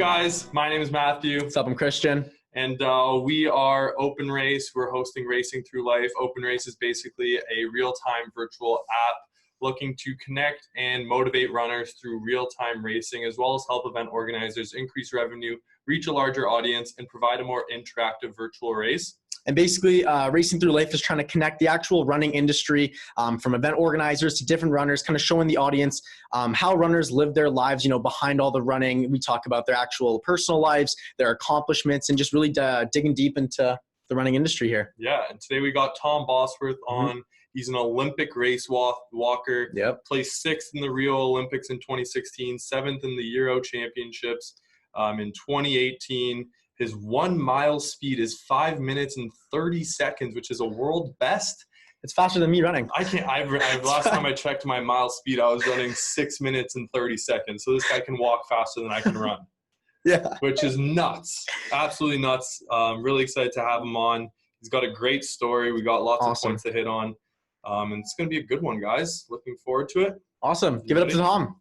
guys? My name is Matthew. What's up? I'm Christian. And we are OpenRace. We're hosting Racing Through Life. OpenRace is basically a real-time virtual app looking to connect and motivate runners through real-time racing, as well as help event organizers increase revenue, reach a larger audience, and provide a more interactive virtual race. And basically, Racing Through Life is trying to connect the actual running industry from event organizers to different runners, kind of showing the audience how runners live their lives, behind all the running. We talk about their actual personal lives, their accomplishments, and just really digging deep into the running industry here. Yeah, and today we got Tom Bosworth on. He's an Olympic race walker. Yep. Placed 6th in the Rio Olympics in 2016, 7th in the Euro Championships in 2018. His 1 mile speed is 5 minutes and 30 seconds, which is a world best. It's faster than me running. Last time I checked my mile speed, I was running 6 minutes and 30 seconds. So this guy can walk faster than I can run. Yeah. Which is nuts. Absolutely nuts. Really excited to have him on. He's got a great story. We got lots of points to hit on. And it's going to be a good one, guys. Looking forward to it. Awesome. Give it up to Tom.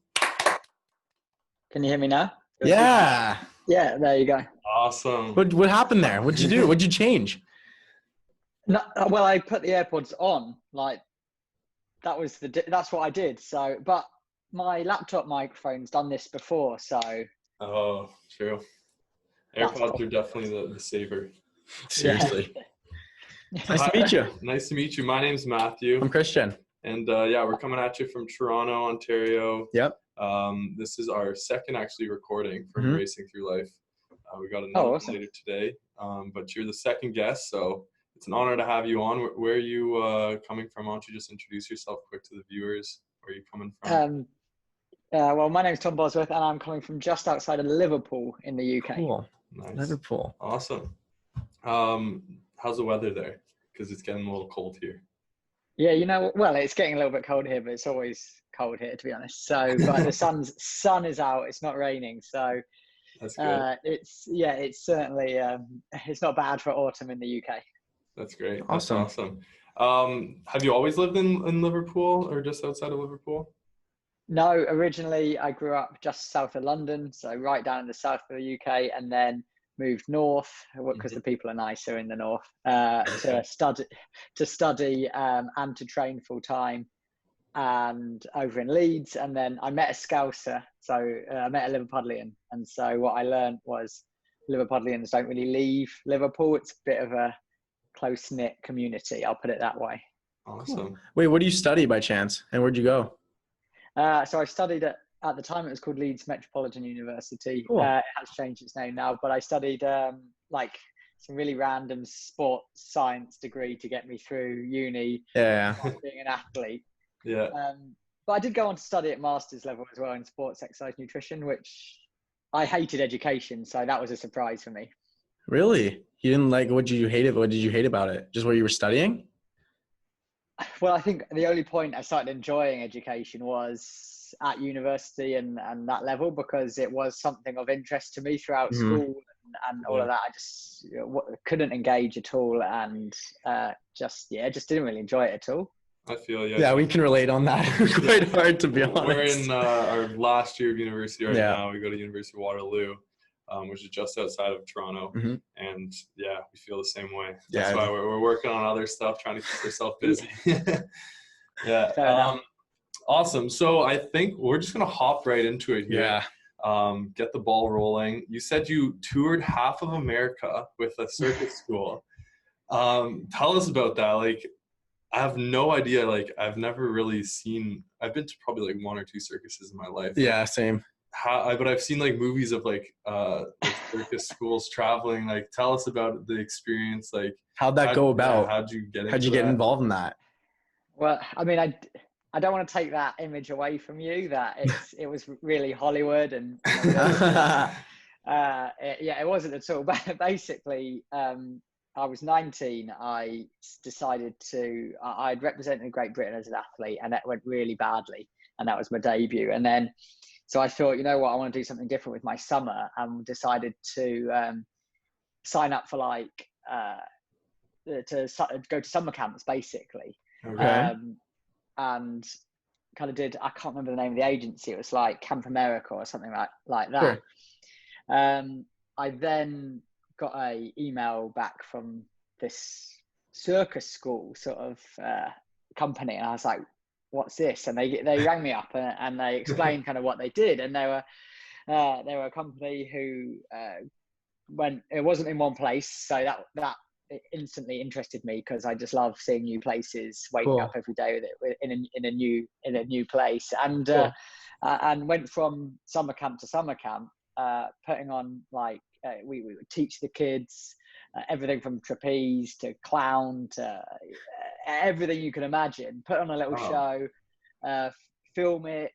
Can you hear me now? Yeah. Yeah, there you go. Awesome. What happened there? What'd you do? What'd you change? No, well, I put the AirPods on. That's what I did. So, but my laptop microphone's done this before. So. Oh, true. AirPods are definitely the saver. Seriously. Nice to meet you. Nice to meet you. My name's Matthew. I'm Christian. And we're coming at you from Toronto, Ontario. Yep. This is our second actually recording from Racing Through Life. We got another awesome. later today, but you're the second guest, so it's an honor to have you on. Where are you coming from? Why don't you just introduce yourself quick to the viewers? Where are you coming from? Well, my name's Tom Bosworth, and I'm coming from just outside of Liverpool in the UK. Cool. Nice. Liverpool. Awesome. How's the weather there? Because it's getting a little cold here. Yeah, well, it's getting a little bit cold here, but it's always cold here, to be honest. So, but the sun is out. It's not raining, so that's good. It's certainly it's not bad for autumn in the UK. That's great. Awesome. That's awesome. Have you always lived in Liverpool or just outside of Liverpool? No, originally I grew up just south of London, so right down in the south of the UK, and then moved north because the people are nicer in the north to study and to train full time, and over in Leeds. And then I met a Scouser, so I met a Liverpudlian, and so what I learned was Liverpudlians don't really leave Liverpool. It's a bit of a close-knit community, I'll put it that way. Awesome. Wait, what do you study by chance, and where'd you go? So I studied at the time it was called Leeds Metropolitan University. Cool. It has changed its name now, but I studied some really random sports science degree to get me through uni. Yeah. Being an athlete. Yeah. But I did go on to study at master's level as well in sports exercise nutrition, which I hated education, so that was a surprise for me. Really? You didn't like? What did you hate about it? Just where you were studying? Well, I think the only point I started enjoying education was at university and that level, because it was something of interest to me throughout school and all of that. I just couldn't engage at all, and just didn't really enjoy it at all. I feel Yeah, we can relate on that. Quite hard, to be honest. We're in our last year of university now. We go to University of Waterloo, which is just outside of Toronto. And we feel the same way. That's why we're working on other stuff, trying to keep ourselves busy. Awesome. So I think we're just going to hop right into it here. Get the ball rolling. You said you toured half of America with a circus school. Tell us about that. I have no idea. I've never really I've been to probably 1 or 2 circuses in my life. Yeah, same. But I've seen movies of circus schools traveling. Tell us about the experience. How'd that go about? How'd you get involved in that? Well, I mean, I don't want to take that image away from you, that it was really Hollywood and it wasn't at all. But basically, I was 19. I decided I'd represented Great Britain as an athlete, and that went really badly, and that was my debut. And then so I thought, you know what, I want to do something different with my summer, and decided to sign up for to go to summer camps, basically. Okay. And kind of I can't remember the name of the agency. It was like Camp America or something like that. Sure. I then got a email back from this circus school sort of company, and I was like, what's this? And they rang me up and they explained kind of what they did, and they were a company who it wasn't in one place, so that it instantly interested me, because I just love seeing new places, waking up every day with it in a new place, and and went from summer camp to summer camp, putting on like we would teach the kids everything from trapeze to clown to everything you can imagine. Put on a little show, film it,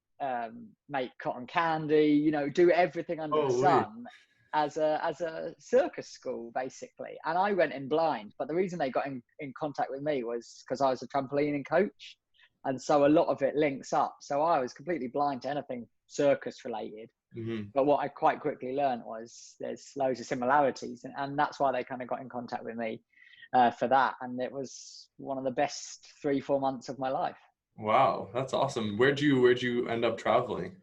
make cotton candy, do everything under the sun as a circus school, basically. And I went in blind, but the reason they got in contact with me was because I was a trampolining coach, and so a lot of it links up. So I was completely blind to anything circus related. But what I quite quickly learned was there's loads of similarities, and that's why they kind of got in contact with me for that. And it was one of the best 3-4 months of my life. Wow, that's awesome. Where'd you end up traveling?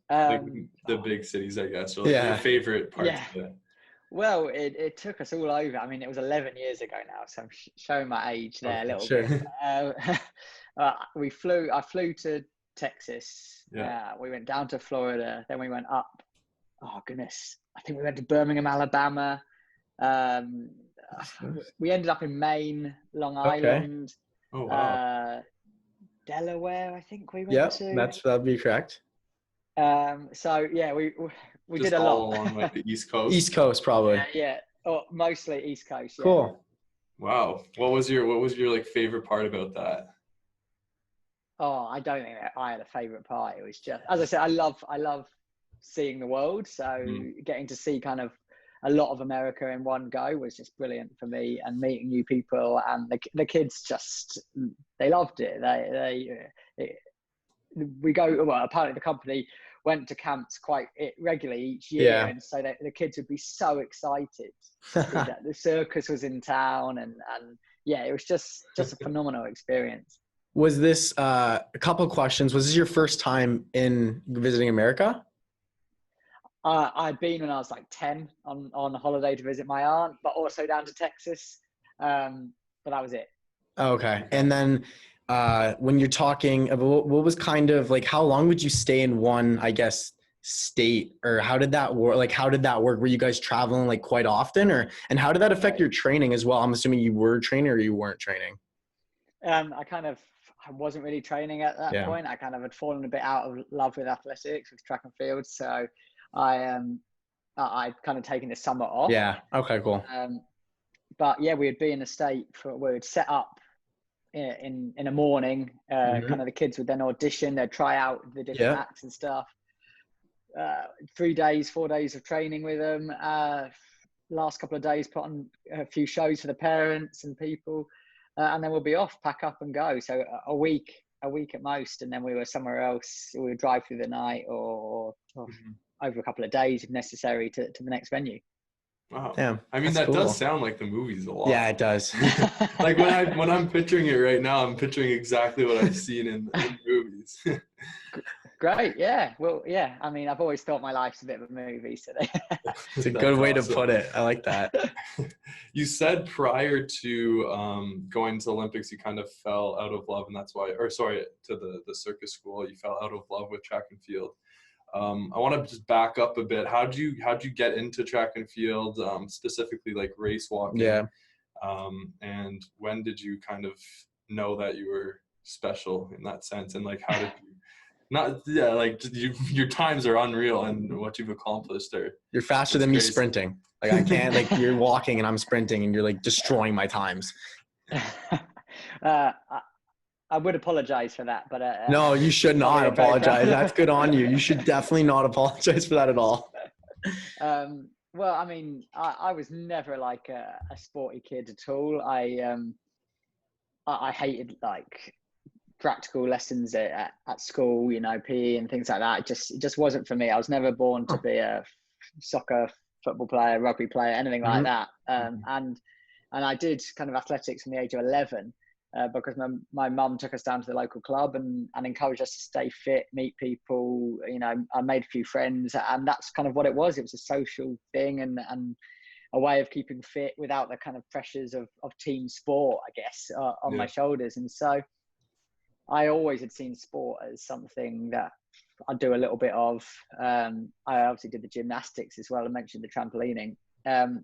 The big cities, I guess, or like your favorite parts of it. Well, it took us all over. I mean, it was 11 years ago now, so I'm showing my age there a little bit. I flew to Texas. We went down to Florida. Then we went up. Oh goodness, I think we went to Birmingham, Alabama. We ended up in Maine, Long Island. Oh wow. Delaware, I think we went to. That'd be correct. So yeah, we just did a lot all along like the East Coast. East Coast, probably. Yeah. Oh, mostly East Coast. Yeah. Cool. Wow. What was your like favorite part about that? Oh, I don't think that I had a favorite part. It was just, as I said, I love seeing the world. So getting to see kind of a lot of America in one go was just brilliant for me, and meeting new people, and the kids they loved it. Apparently the company went to camps quite regularly each year, and so the kids would be so excited to see that the circus was in town, and yeah, it was just a phenomenal experience. Was this a couple of questions? Was this your first time in visiting America? I'd been when I was like 10 on holiday to visit my aunt, but also down to Texas. But that was it. Okay. And then when you're talking about what was kind of like, how long would you stay in one, I guess, state, or how did that work? Like, how did that work? Were you guys traveling like quite often, and how did that affect your training as well? I'm assuming you were training or you weren't training. I wasn't really training at that point. I kind of had fallen a bit out of love with athletics, with track and field. So I'd kind of taken the summer off. Yeah. Okay, cool. But yeah, we'd be in a state we'd set up in a morning. Kind of the kids would then audition, they'd try out the different acts and stuff. 4 days of training with them. Last couple of days, put on a few shows for the parents and people. And then we'll be off, pack up and go. So a week at most. And then we were somewhere else. We would drive through the night or over a couple of days if necessary to the next venue. Wow. Damn, I mean, that cool. Does sound like the movies a lot. Yeah, it does. Like when I'm picturing it right now, I'm picturing exactly what I've seen in movies. Great. Yeah. Well, yeah. I mean, I've always thought my life's a bit of a movie. So it's a good way to put it. I like that. You said prior to going to the Olympics, you kind of fell out of love, and that's why, to the circus school, you fell out of love with track and field. I want to just back up a bit. How'd you get into track and field, specifically like race walking? Yeah. And when did you kind of know that you were special in that sense? And like, how did you? Your times are unreal, and what you've accomplished there. You're faster than me sprinting. Like I can't. Like you're walking and I'm sprinting, and you're like destroying my times. I would apologize for that, but no, you should not apologize. That's good on you. You should definitely not apologize for that at all. Well, I mean, I was never like a sporty kid at all. I hated like practical lessons at school, PE and things like that. It just wasn't for me. I was never born to be a soccer, football player, rugby player, anything like that. And I did kind of athletics from the age of 11. because my mum took us down to the local club and encouraged us to stay fit, meet people. You know, I made a few friends, and that's kind of what it was. It was a social thing and a way of keeping fit without the kind of pressures of team sport, I guess, on my shoulders. And so I always had seen sport as something that I'd do a little bit of. I obviously did the gymnastics as well. I mentioned the trampolining. And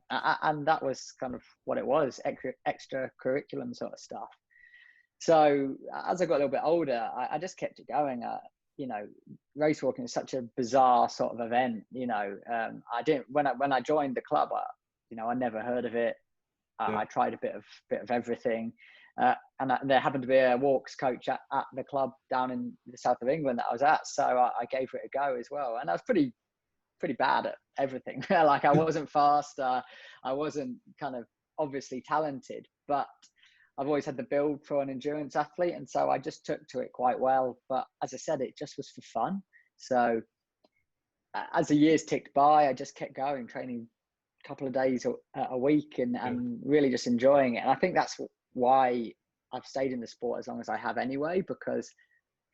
that was kind of what it was, extra curriculum sort of stuff. So as I got a little bit older, I just kept it going. You know, race walking is such a bizarre sort of event. You know, I didn't, when I joined the club, you know, I never heard of it. I tried a bit of everything. And there happened to be a walks coach at the club down in the south of England that I was at. So I gave it a go as well. And I was pretty bad at everything. Like I wasn't fast. I wasn't kind of obviously talented, but I've always had the build for an endurance athlete. And so I just took to it quite well. But as I said, it just was for fun. So as the years ticked by, I just kept going, training a couple of days a week and really just enjoying it. And I think that's why I've stayed in the sport as long as I have anyway, because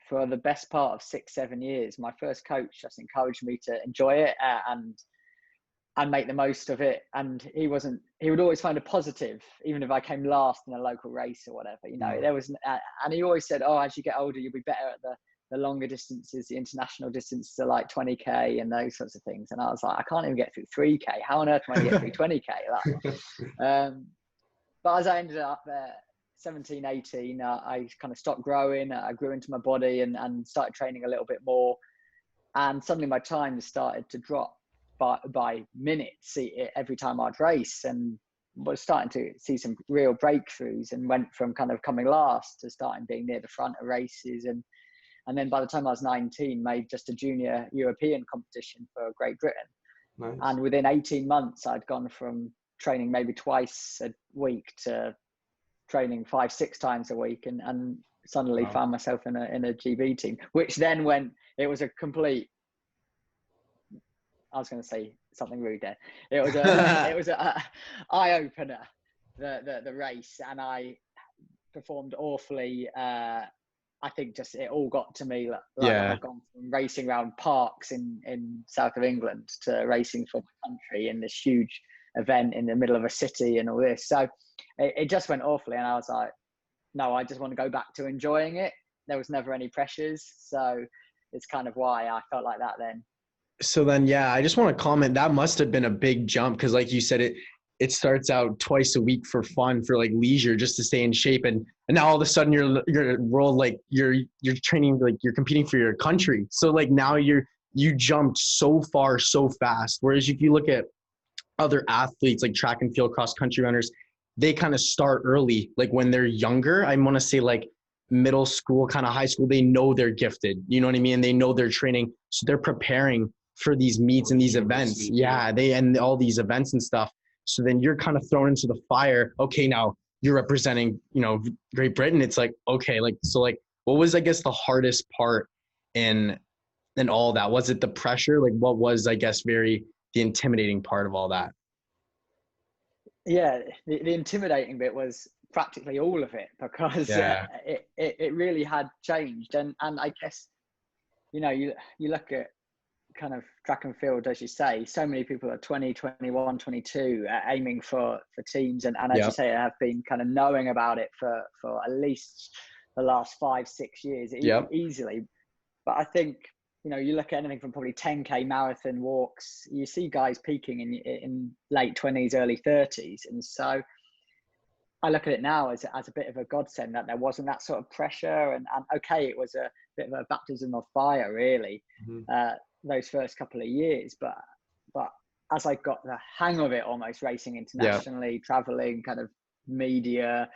for the best part of 6-7 years, my first coach just encouraged me to enjoy it and make the most of it. And he would always find a positive, even if I came last in a local race or whatever, you know, there was, and he always said, oh, as you get older, you'll be better at the longer distances, the international distances are like 20K and those sorts of things. And I was like, I can't even get through 3K. How on earth am I going to get through 20K? But as I ended up 17, 18, I kind of stopped growing. I grew into my body and started training a little bit more. And suddenly my time started to drop by minutes every time I'd race, and was starting to see some real breakthroughs, and went from kind of coming last to starting being near the front of races. And then by the time I was 19, made just a junior European competition for Great Britain. Nice. And within 18 months, I'd gone from training maybe twice a week to training 5-6 times a week, and suddenly found myself in a GB team, which then it was a complete, I was going to say something rude there. It was a eye opener, the race, and I performed awfully. I think just it all got to me. Like I've gone from racing around parks in south of England to racing for the country in this huge event in the middle of a city and all this. So it just went awfully, and I was like, no, I just want to go back to enjoying it. There was never any pressures, so it's kind of why I felt like that then. So then, I just want to comment, that must have been a big jump, because like you said, it starts out twice a week for fun, for like leisure, just to stay in shape, and now all of a sudden you're world, like you're training, like you're competing for your country. So like now you jumped so far so fast, whereas if you look at other athletes like track and field, cross country runners, they kind of start early, like when they're younger. I want to say like middle school, kind of high school, they know they're gifted, you know what I mean? They know they're training, so they're preparing for these meets and these events. And all these events and stuff. So then you're kind of thrown into the fire. Okay, now you're representing, Great Britain. It's like, okay, like, so like, what was, I guess, the hardest part in all that? Was it the pressure? Like, what was, I guess, the intimidating part of all that? Yeah, the intimidating bit was practically all of it, because it really had changed. And I guess, you look at kind of track and field, as you say, so many people are 20, 21, 22 aiming for teams. And as you say, have been kind of knowing about it for at least the last 5-6 years easily. But I think, you look at anything from probably 10K marathon walks, you see guys peaking in late 20s, early 30s. And so I look at it now as a bit of a godsend that there wasn't that sort of pressure. And okay, it was a bit of a baptism of fire, really, those first couple of years. But as I got the hang of it, almost racing internationally, traveling, kind of media,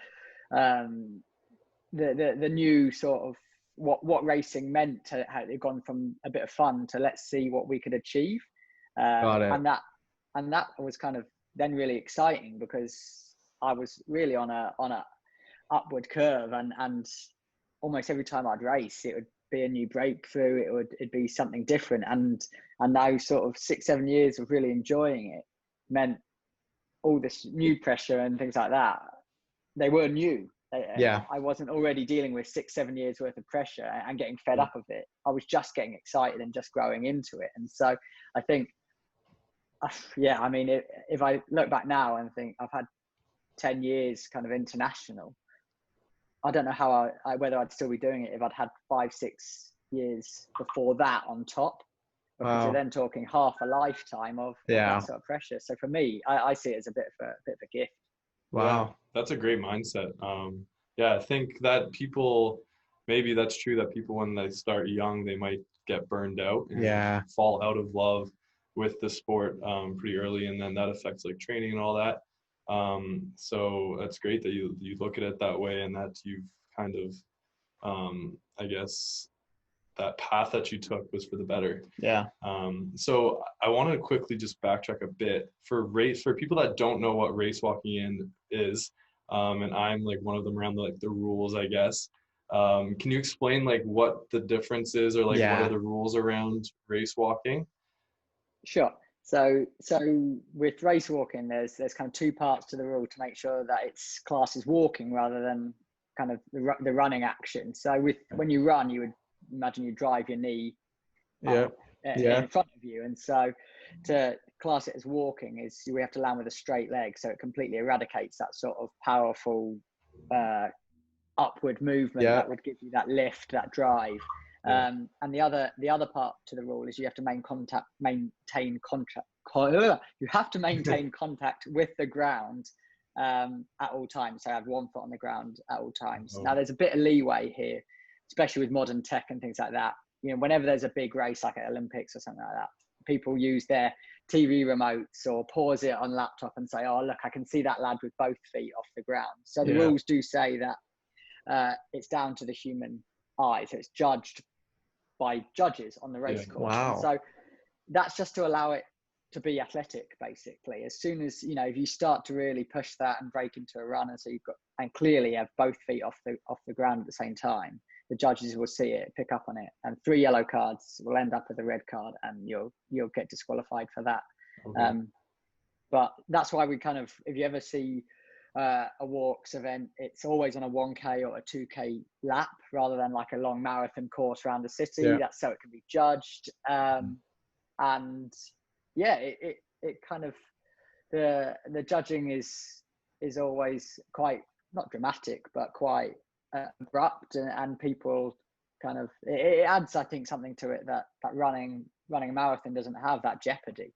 the new sort of what racing meant, to how it had gone from a bit of fun to let's see what we could achieve. And that was kind of then really exciting, because I was really on a upward curve, and almost every time I'd race, it would be a new breakthrough. It'd be something different. And now sort of 6-7 years of really enjoying it meant all this new pressure and things like that, they were new, I wasn't already dealing with 6-7 years worth of pressure and getting fed up of it. I was just getting excited and just growing into it. And so I think, I mean, if I look back now and think I've had 10 years kind of international, I don't know how whether I'd still be doing it if I'd had 5-6 years before that on top, because you're then talking half a lifetime of that sort of pressure. So for me, I see it as a bit of a gift. Wow. Yeah, that's a great mindset. I think that maybe that's true, that people, when they start young, they might get burned out and fall out of love with the sport pretty early, and then that affects like training and all that. So that's great that you look at it that way, and that you've kind of, I guess, that path that you took was for the better. Yeah. So I want to quickly just backtrack a bit for people that don't know what race walking is, and I'm like one of them around the rules, I guess. Can you explain like what the difference is, or like what are the rules around race walking? Sure. So with race walking, there's kind of two parts to the rule to make sure that it's classed as walking rather than kind of the running action. So when you run, you would imagine you drive your knee in front of you, and so to class it as walking is we have to land with a straight leg, so it completely eradicates that sort of powerful upward movement that would give you that lift, that drive. And the other part to the rule is you have to maintain contact with the ground at all times. So I have one foot on the ground at all times. Now there's a bit of leeway here, especially with modern tech and things like that. You know, whenever there's a big race like at Olympics or something like that, people use their TV remotes or pause it on laptop and say, oh, look, I can see that lad with both feet off the ground. So the rules do say that it's down to the human eye. So it's judged by judges on the race course. Wow. So that's just to allow it to be athletic, basically. As soon as, you know, if you start to really push that and break into a run, and so you've got, and clearly have both feet off the ground at the same time, the judges will see it, pick up on it, and 3 yellow cards will end up with a red card, and you'll get disqualified for that. But that's why we kind of, if you ever see a walks event, it's always on a 1K or a 2K lap rather than like a long marathon course around the city. That's so it can be judged. And yeah, it kind of, the judging is always quite, not dramatic, but quite abrupt, and people kind of, it adds, I think, something to it that running a marathon doesn't have that jeopardy.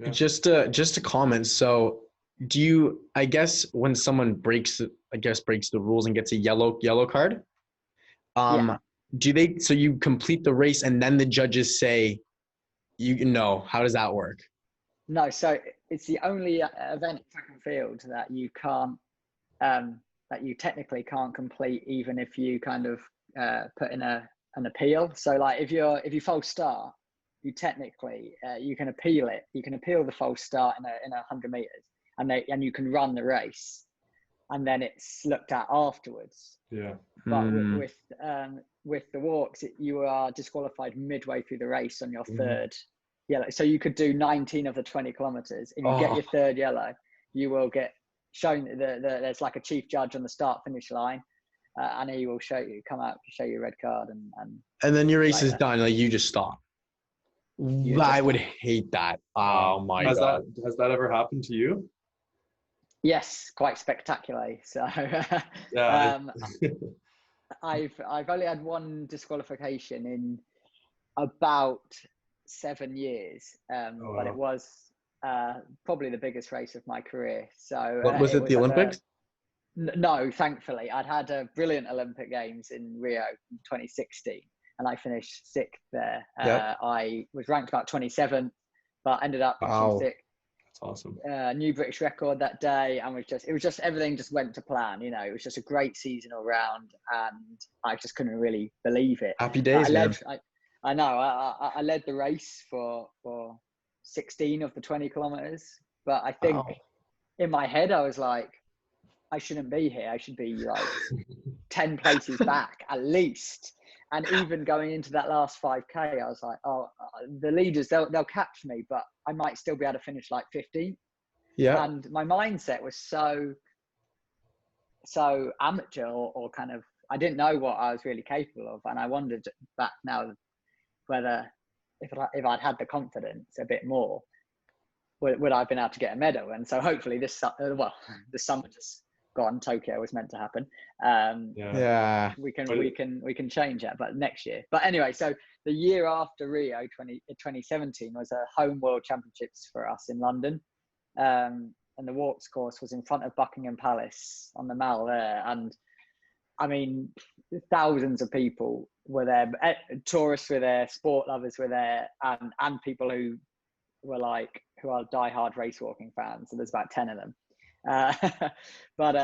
Just to comment, so do you, I guess when someone breaks the rules and gets a yellow card, do they, so you complete the race and then the judges say, how does that work? No, so it's the only event track and field that you can't, that you technically can't complete, even if you kind of put in an appeal. So like if you false start, you technically you can appeal it. You can appeal the false start in 100 meters, and you can run the race, and then it's looked at afterwards. But with the walks, you are disqualified midway through the race on your third yellow. So you could do 19 of the 20 kilometers. If you get your third yellow, you will get shown there's like a chief judge on the start finish line, and he will show you a red card, and then your race is done. Like you just stop. I would hate that. Oh my God. Has that ever happened to you? Yes, quite spectacularly. So I've only had one disqualification in about 7 years, but it was probably the biggest race of my career. So what was it, the Olympics? No, thankfully. I'd had a brilliant Olympic Games in Rio in 2016, and I finished 6th there. I was ranked about 27th, but ended up finishing 6th. That's awesome. New British record that day, and it was just everything just went to plan. You know, it was just a great season all round, and I just couldn't really believe it. Happy days, man. I know. I led the race for 16 of the 20 kilometers, but I think in my head I was like, I shouldn't be here. I should be like 10 places back at least. And even going into that last 5K, I was like, the leaders, they'll catch me, but I might still be able to finish like 15th. And my mindset was so so amateur or kind of, I didn't know what I was really capable of. And I wondered back now whether if I'd had the confidence a bit more, would I have been able to get a medal? And so hopefully the summer just gone, Tokyo was meant to happen. We can change that, but next year. But anyway, so the year after Rio 2017 was a home world championships for us in London. And the walks course was in front of Buckingham Palace on the Mall there. And I mean, thousands of people were there. Tourists were there, sport lovers were there, and people who are diehard race walking fans. So there's about 10 of them. But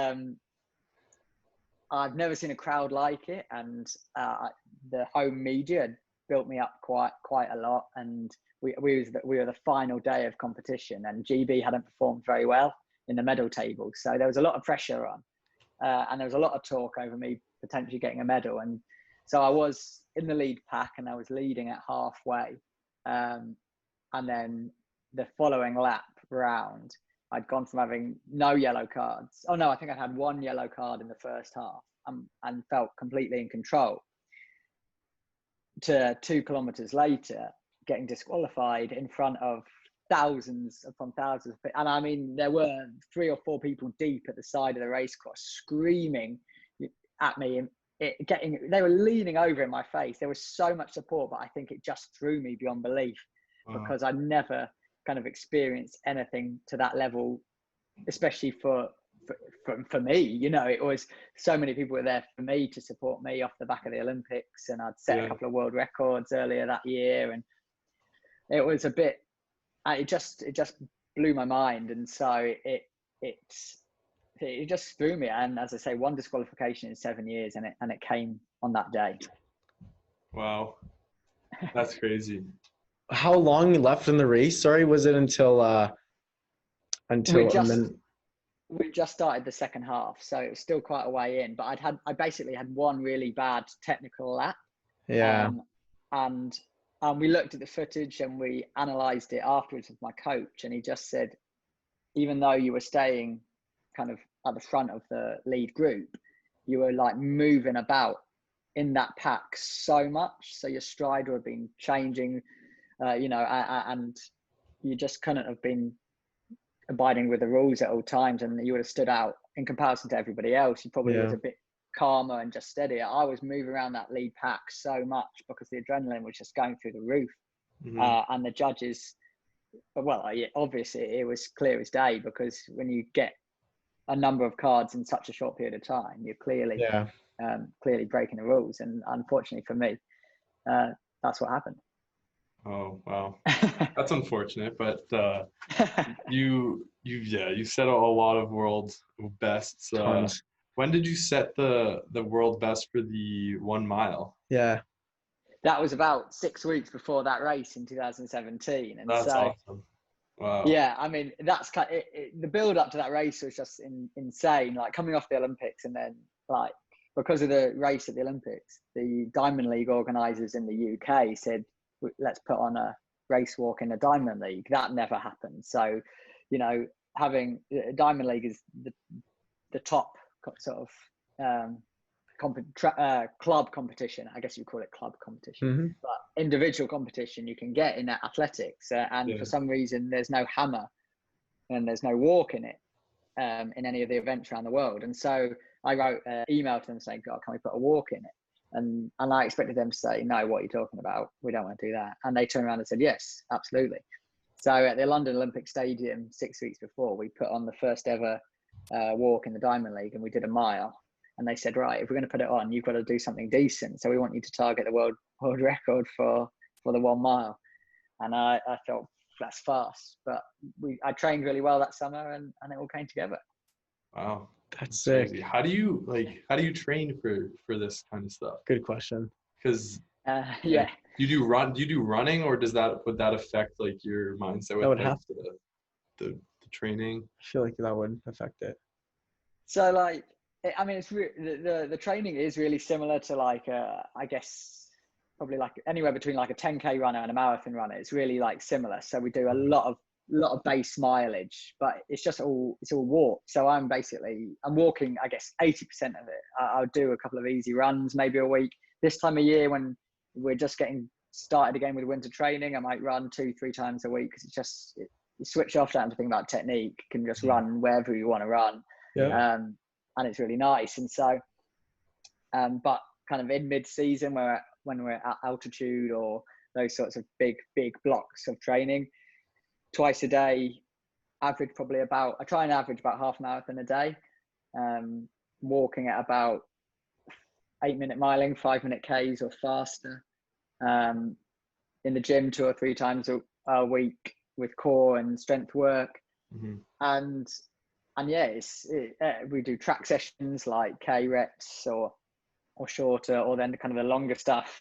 I've never seen a crowd like it. And the home media built me up quite a lot. And we were the final day of competition, and GB hadn't performed very well in the medal table. So there was a lot of pressure on. And there was a lot of talk over me potentially getting a medal. And so I was in the lead pack, and I was leading at halfway. And then the following lap round, I'd gone from having no yellow cards. Oh no, I think I had one yellow card in the first half, and felt completely in control, to 2 kilometers later, getting disqualified in front of thousands upon thousands of people. And I mean, there were 3 or 4 people deep at the side of the race course screaming at me, and they were leaning over in my face. There was so much support, but I think it just threw me beyond belief, because I'd never kind of experienced anything to that level, especially for me. You know, it was so many people were there for me, to support me off the back of the Olympics, and I'd set a couple of world records earlier that year, and it was a bit, it just blew my mind. And so it just threw me. And as I say, one disqualification in 7 years, and it came on that day. Wow, that's crazy. How long left in the race? Sorry, was it until we just started the second half, so it was still quite a way in. But I basically had one really bad technical lap. Yeah. And we looked at the footage, and we analysed it afterwards with my coach, and he just said, even though you were staying kind of at the front of the lead group, you were like moving about in that pack so much, so your stride would have been changing, and you just couldn't have been abiding with the rules at all times, and you would have stood out in comparison to everybody else. You probably was a bit calmer and just steadier. I was moving around that lead pack so much because the adrenaline was just going through the roof. And the judges, obviously it was clear as day, because when you get a number of cards in such a short period of time, you're clearly breaking the rules. And unfortunately for me, that's what happened. Oh, wow. That's unfortunate, but you set a lot of world bests. When did you set the world best for the 1 mile? Yeah. That was about 6 weeks before that race in 2017. And that's awesome. Wow. Yeah, I mean, that's kind of, the build up to that race was just insane. Like coming off the Olympics, and then like because of the race at the Olympics, the Diamond League organisers in the UK said, let's put on a race walk in the Diamond League. That never happened. So, you know, having Diamond League is the top sort of club competition. I guess you call it club competition, but individual competition you can get in athletics. For some reason, there's no hammer and there's no walk in it in any of the events around the world. And so I wrote an email to them saying, God, can we put a walk in it? And I expected them to say, no, what are you talking about? We don't want to do that. And they turned around and said, yes, absolutely. So at the London Olympic Stadium 6 weeks before, we put on the first ever walk in the Diamond League, and we did a mile. And they said, right, if we're going to put it on, you've got to do something decent. So we want you to target the world record for the 1 mile. And I thought, that's fast. But I trained really well that summer, and it all came together. Wow. That's sick. Crazy. How do you train for this kind of stuff? Good question. Because do you do running, or would that affect like your mindset? That would have to. The training. I feel like that would affect it. So like, I mean, it's the training is really similar to like I guess probably like anywhere between like a 10K runner and a marathon runner. It's really like similar. So we do a lot of lot of base mileage, but it's all walk. So I'm walking, I guess 80% of it. I'll do a couple of easy runs, maybe a week. This time of year when we're just getting started again with winter training, I might run 2-3 times a week, because you switch off, don't have to think about technique, can just run wherever you want to run. And it's really nice. And so but kind of in mid-season, when we're at altitude or those sorts of big blocks of training, twice a day, I try and average about half marathon a day, walking at about 8-minute miling, 5-minute Ks or faster, in the gym 2 or 3 times a week with core and strength work. And yeah, we do track sessions like K reps or shorter, or then kind of the longer stuff.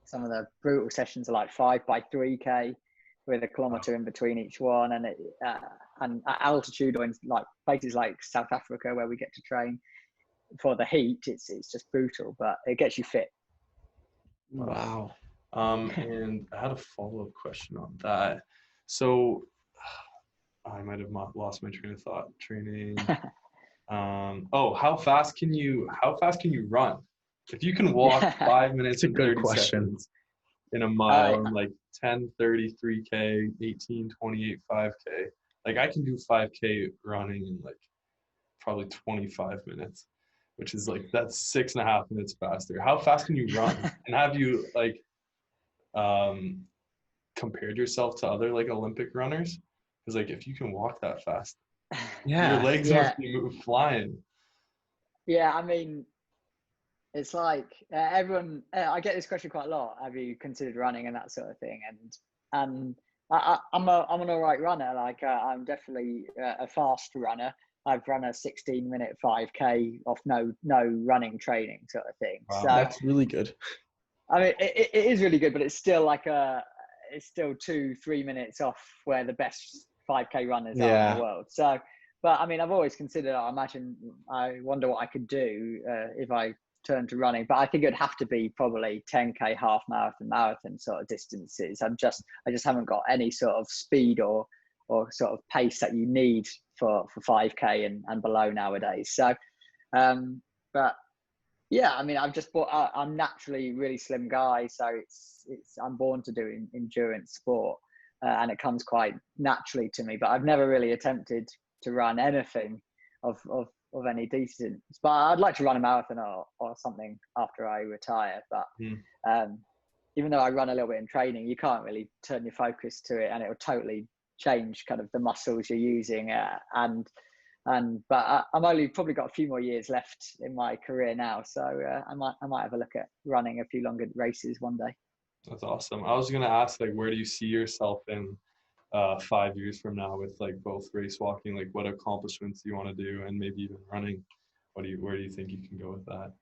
Some of the brutal sessions are like 5 by 3K with a kilometer in between each one. And and at altitude, or in like places like South Africa where we get to train for the heat, it's just brutal, but it gets you fit. Wow. And I had a follow-up question on that. So I might have lost my train of thought. Training. How fast can you run? If you can walk 5 minutes and 30 seconds in a mile, like 10:33K, 18:28, 5K. Like I can do 5K running in like probably 25 minutes, which is like, that's 6.5 minutes faster. How fast can you run? And have you like compared yourself to other like Olympic runners? Because like if you can walk that fast, your legs must be flying. Yeah, I mean, it's like everyone. I get this question quite a lot. Have you considered running and that sort of thing? And I'm an alright runner. Like I'm definitely a fast runner. I've run a 16-minute 5K off no running training sort of thing. Wow, so that's really good. I mean, it is really good, but it's still like it's still 2-3 minutes off where the best 5K runners are in the world. So, but I mean, I've always considered, I wonder what I could do if I turned to running, but I think it'd have to be probably 10K, half marathon sort of distances. I just haven't got any sort of speed or sort of pace that you need for 5K and below nowadays. So, but yeah, I mean, I'm naturally a really slim guy, so I'm born to do endurance sport, and it comes quite naturally to me. But I've never really attempted to run anything of any distance. But I'd like to run a marathon or something after I retire. But even though I run a little bit in training, you can't really turn your focus to it, and it will totally change kind of the muscles you're using. But I'm only probably got a few more years left in my career now, so I might have a look at running a few longer races one day. That's awesome. I was gonna ask, like, where do you see yourself in 5 years from now with like both race walking? Like, what accomplishments do you want to do, and maybe even running? Where do you think you can go with that?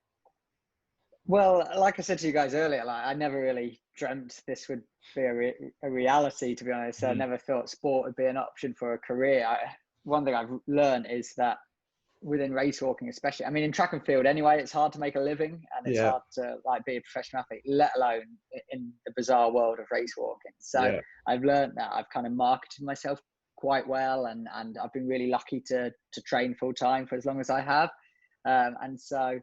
Well, like I said to you guys earlier, like I never really dreamt this would be a reality, to be honest. I never thought sport would be an option for a career. One thing I've learned is that within race walking, especially, I mean, in track and field anyway, it's hard to make a living, and it's hard to like be a professional athlete, let alone in the bizarre world of race walking. So I've learned that. I've kind of marketed myself quite well, and I've been really lucky to train full time for as long as I have. And so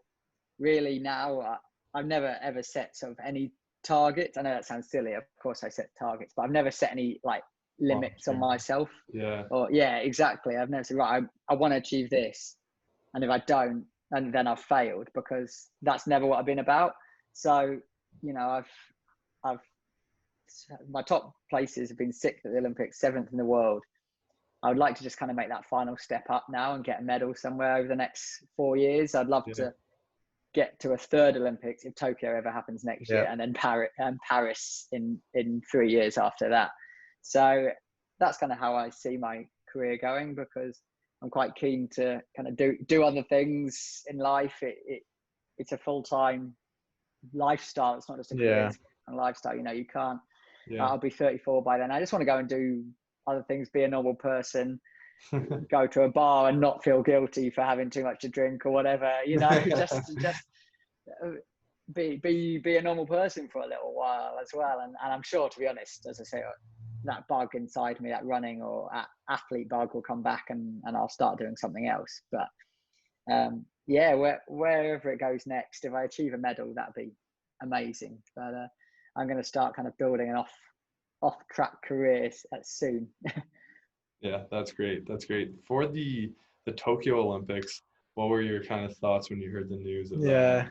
really now I've never ever set sort of any targets. I know that sounds silly. Of course I set targets, but I've never set any like limits on myself. Exactly. I've never said, right, I want to achieve this, and if I don't, and then I've failed, because that's never what I've been about. So, you know, I've my top places have been 6th at the Olympics, 7th in the world. I would like to just kind of make that final step up now and get a medal somewhere over the next 4 years. I'd love to get to a 3rd Olympics if Tokyo ever happens next year, and then Paris in 3 years after that. So that's kind of how I see my career going, because I'm quite keen to kind of do other things in life. It's a full-time lifestyle. It's not just a career, it's a lifestyle. You know, you can't, I'll be 34 by then. I just want to go and do other things, be a normal person, go to a bar and not feel guilty for having too much to drink or whatever, you know, just be a normal person for a little while as well. And I'm sure, to be honest, as I say, that bug inside me, that running or athlete bug will come back, and I'll start doing something else. But yeah, wherever it goes next, if I achieve a medal, that'd be amazing. But I'm going to start kind of building an off track career soon. Yeah, that's great. That's great. For the Tokyo Olympics, what were your kind of thoughts when you heard the news of that?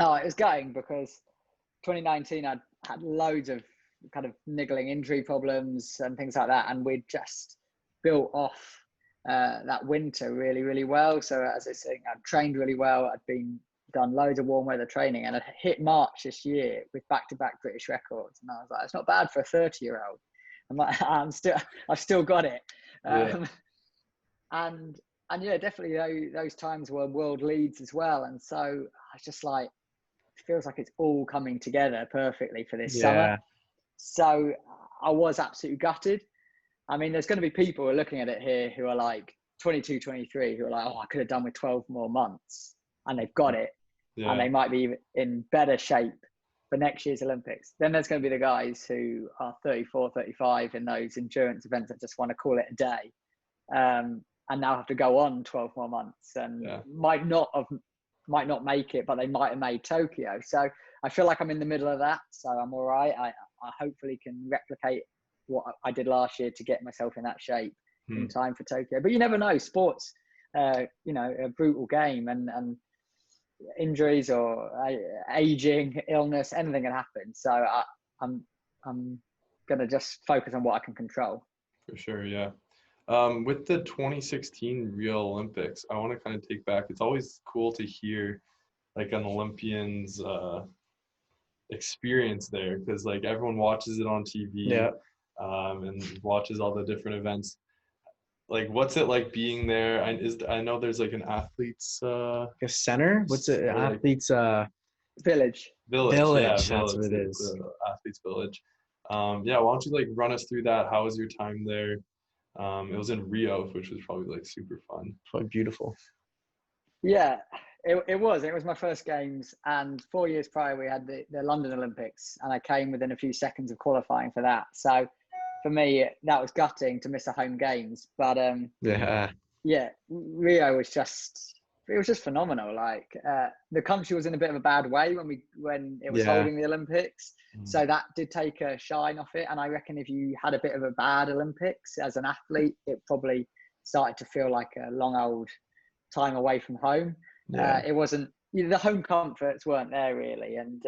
Oh, it was gutting because 2019 I had loads of kind of niggling injury problems and things like that, and we'd just built off that winter really, really well. So as I say, I'd trained really well. I'd done loads of warm weather training, and I'd hit March this year with back-to-back British records, and I was like, it's not bad for a 30-year-old. I'm like, I've still got it. And yeah, definitely those times were world leads as well. And so I was just like, it feels like it's all coming together perfectly for this summer. So I was absolutely gutted. I mean, there's going to be people who are looking at it here who are like 22, 23, who are like, oh, I could have done with 12 more months, and they've got it. Yeah. And they might be in better shape for next year's Olympics. Then there's going to be the guys who are 34, 35 in those endurance events that just want to call it a day, and now have to go on 12 more months and might not make it, but they might have made Tokyo. So I feel like I'm in the middle of that. So I'm all right. I hopefully can replicate what I did last year to get myself in that shape in time for Tokyo. But you never know. Sports, a brutal game, and injuries or aging, illness, anything can happen. So I'm going to just focus on what I can control. For sure, yeah. With the 2016 Rio Olympics, I want to kind of take back. It's always cool to hear like an Olympian's experience there, because like everyone watches it on TV and watches all the different events. Like, what's it like being there? I know there's like an athletes a center. What's it? Athletes village. Village. That's what it is. Athletes village. Why don't you like run us through that? How was your time there? It was in Rio, which was probably like super fun. Quite beautiful. Yeah, it was my first games, and 4 years prior we had the London Olympics, and I came within a few seconds of qualifying for that. So for me, that was gutting to miss the home games. But Rio was just phenomenal. Like the country was in a bit of a bad way when it was holding the Olympics. So that did take a shine off it. And I reckon if you had a bit of a bad Olympics as an athlete, it probably started to feel like a long old time away from home. It wasn't, the home comforts weren't there really. And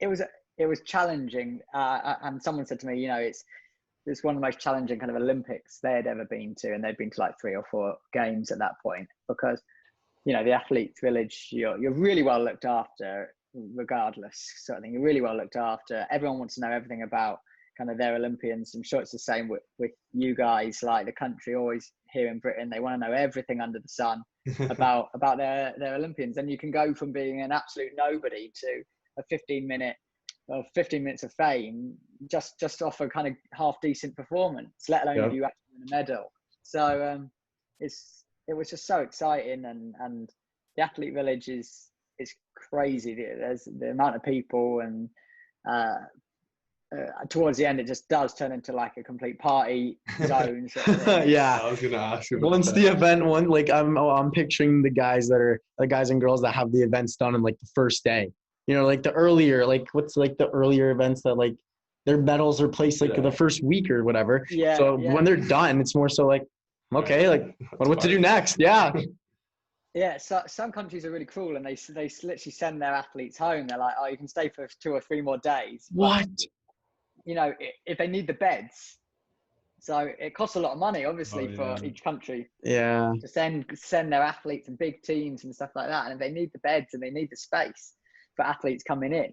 it was challenging. And someone said to me, it's one of the most challenging kind of Olympics they had ever been to. And they'd been to like 3 or 4 games at that point, because, the athletes village, you're really well looked after regardless. So I think you're really well looked after. Everyone wants to know everything about kind of their Olympians. I'm sure it's the same with you guys, like the country always here in Britain, they want to know everything under the sun about their Olympians. And you can go from being an absolute nobody to a 15 minutes of fame just off a kind of half decent performance, let alone if you actually win a medal. So it was just so exciting, and the athlete village is crazy. There's the amount of people, and towards the end it just does turn into like a complete party zone. I was gonna ask you once that. The event like I'm picturing the guys and girls that have the events done in like the first day, like the earlier, like what's like the earlier events that like their medals are placed like the first week or whatever. When they're done, it's more so like, okay, like what to do next. So some countries are really cruel, and they literally send their athletes home. They're like, oh, you can stay for 2 or 3 more days. What? But, if they need the beds, so it costs a lot of money, obviously, for each country. To send their athletes and big teams and stuff like that, and they need the beds and they need the space for athletes coming in.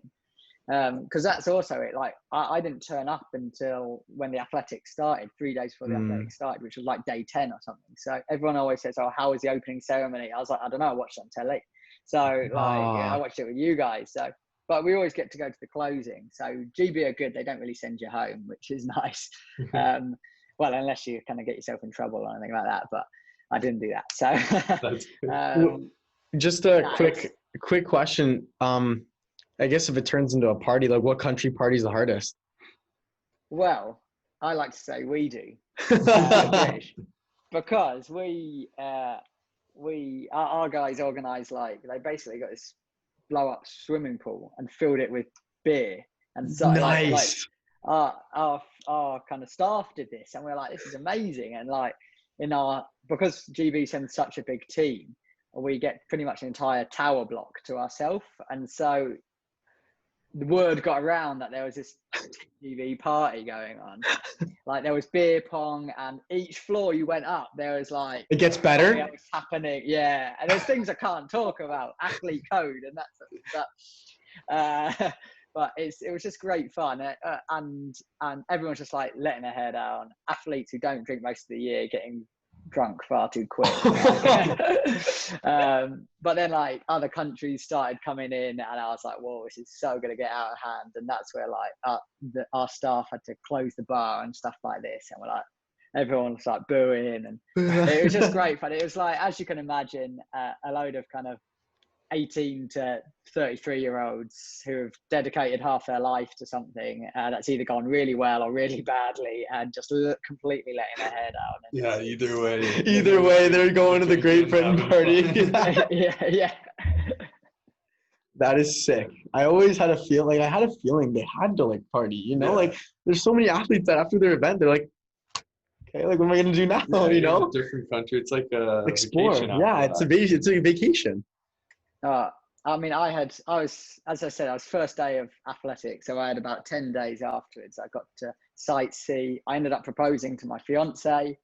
Because that's also it. Like I didn't turn up until when the athletics started, 3 days before the athletics started, which was like day 10 or something. So everyone always says, "Oh, how was the opening ceremony?" I was like, "I don't know. I watched it on telly." So I watched it with you guys. So, but we always get to go to the closing. So GB are good. They don't really send you home, which is nice. Well, unless you kind of get yourself in trouble or anything like that. But I didn't do that. So just a quick question. I guess if it turns into a party, like what country party's the hardest? Well, I like to say we do, the British, because our guys organise, like, they basically got this blow up swimming pool and filled it with beer, and so Nice. our kind of staff did this, and we're like, this is amazing. And like because GB sends such a big team, we get pretty much an entire tower block to ourselves, and so the word got around that there was this TV party going on. Like, there was beer pong, and each floor you went up, there was like, It gets better. it was happening, yeah. And there's things I can't talk about, athlete code, and that. But it was just great fun, and everyone's just like letting their hair down. Athletes who don't drink most of the year getting drunk far too quick. But then like other countries started coming in, and I was like, whoa, this is so gonna get out of hand. And that's where like our staff had to close the bar and stuff like this, and we're like, everyone was like booing, and it was just great fun. It was like, as you can imagine, a load of kind of 18 to 33-year-olds who have dedicated half their life to something that's either gone really well or really badly, and just completely letting their hair down. Yeah, either way, they're going to the Great Britain party. Yeah. That is sick. I always had a feeling they had to like party, you know, like there's so many athletes that after their event, they're like, okay, like what am I going to do now? You know, different country. It's like a explore. Yeah, it's a vacation. I mean, I was, as I said, I was first day of athletics, so I had about 10 days afterwards. I got to sightsee. I ended up proposing to my fiance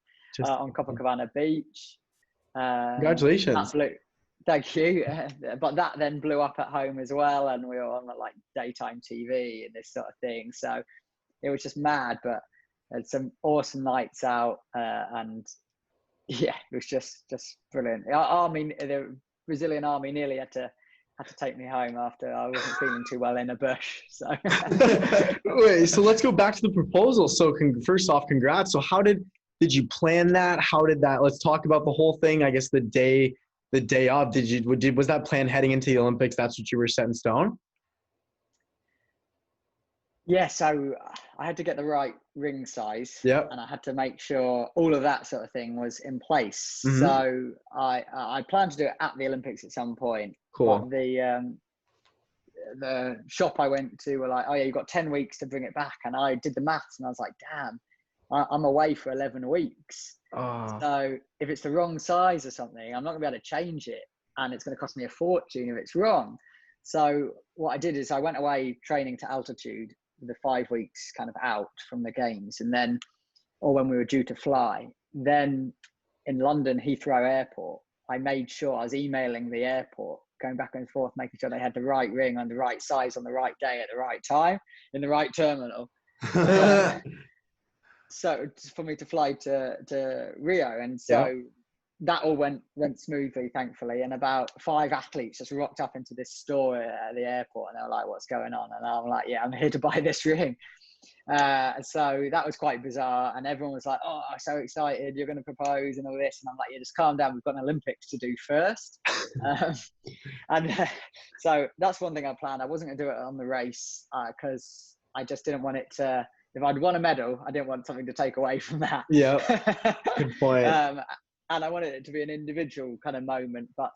on Copacabana Beach. Congratulations. Thank you. But that then blew up at home as well, and we were on like daytime TV and this sort of thing. So it was just mad, but had some awesome nights out, and yeah, it was just brilliant. The Brazilian army nearly had to take me home after I wasn't feeling too well in a bush. So wait, so let's go back to the proposal. So first off, congrats. So how did you plan that? How did that? Let's talk about the whole thing. I guess the day of. Was that plan heading into the Olympics? That's what you were set in stone? Yeah, so I had to get the right ring size, and I had to make sure all of that sort of thing was in place. Mm-hmm. So I planned to do it at the Olympics at some point. Cool. But the shop I went to were like, oh yeah, you've got 10 weeks to bring it back. And I did the maths, and I was like, damn, I'm away for 11 weeks. Oh. So if it's the wrong size or something, I'm not gonna be able to change it, and it's going to cost me a fortune if it's wrong. So what I did is I went away training to altitude, the 5 weeks kind of out from the games, and then, or when we were due to fly, then in London Heathrow Airport, I made sure I was emailing the airport, going back and forth, making sure they had the right ring on the right size on the right day at the right time in the right terminal. So for me to fly to Rio, and so that all went smoothly, thankfully. And about 5 athletes just rocked up into this store at the airport, and they were like, what's going on? And I'm like, yeah, I'm here to buy this ring. So that was quite bizarre, and everyone was like, oh, I'm so excited, you're going to propose and all this. And I'm like, yeah, just calm down, we've got an Olympics to do first. So that's one thing I planned. I wasn't going to do it on the race because I just didn't want it to, if I'd won a medal, I didn't want something to take away from that. Yeah, good point. And I wanted it to be an individual kind of moment, but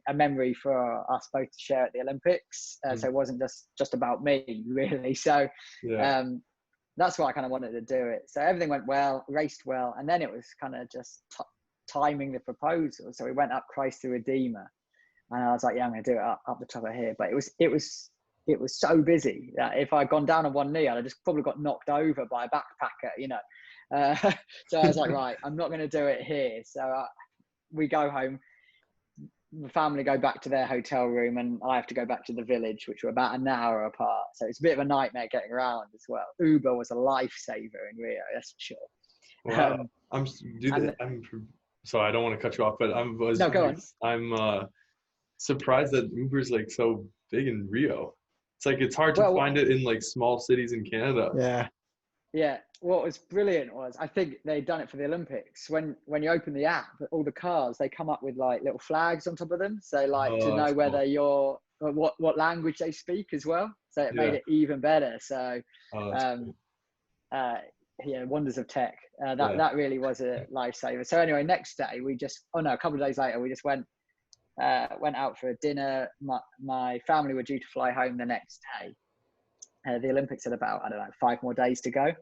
a memory for us both to share at the Olympics. So it wasn't just about me, really. So that's why I kind of wanted to do it. So everything went well, raced well, and then it was kind of just timing the proposal. So we went up Christ the Redeemer, and I was like, yeah, I'm going to do it up the top of here. But it was so busy that if I'd gone down on one knee, I'd have just probably got knocked over by a backpacker, you know. So I was like, right, I'm not going to do it here. So we go home, the family go back to their hotel room, and I have to go back to the village, which were about an hour apart. So it's a bit of a nightmare getting around as well. Uber was a lifesaver in Rio, that's for sure. Wow. So I don't want to cut you off, but I'm surprised that Uber's like so big in Rio. It's like, it's hard to find it in like small cities in Canada. Yeah. Yeah, what was brilliant was, I think they'd done it for the Olympics. When you open the app, all the cars, they come up with like little flags on top of them. So like to Oh, know that's whether cool. you're what language they speak as well. So it made Yeah. it even better. So Oh, that's um, cool. yeah, wonders of tech. Yeah. That really was a lifesaver. So anyway, next day a couple of days later, we just went out for a dinner. My family were due to fly home the next day. The Olympics had about, I don't know, 5 more days to go.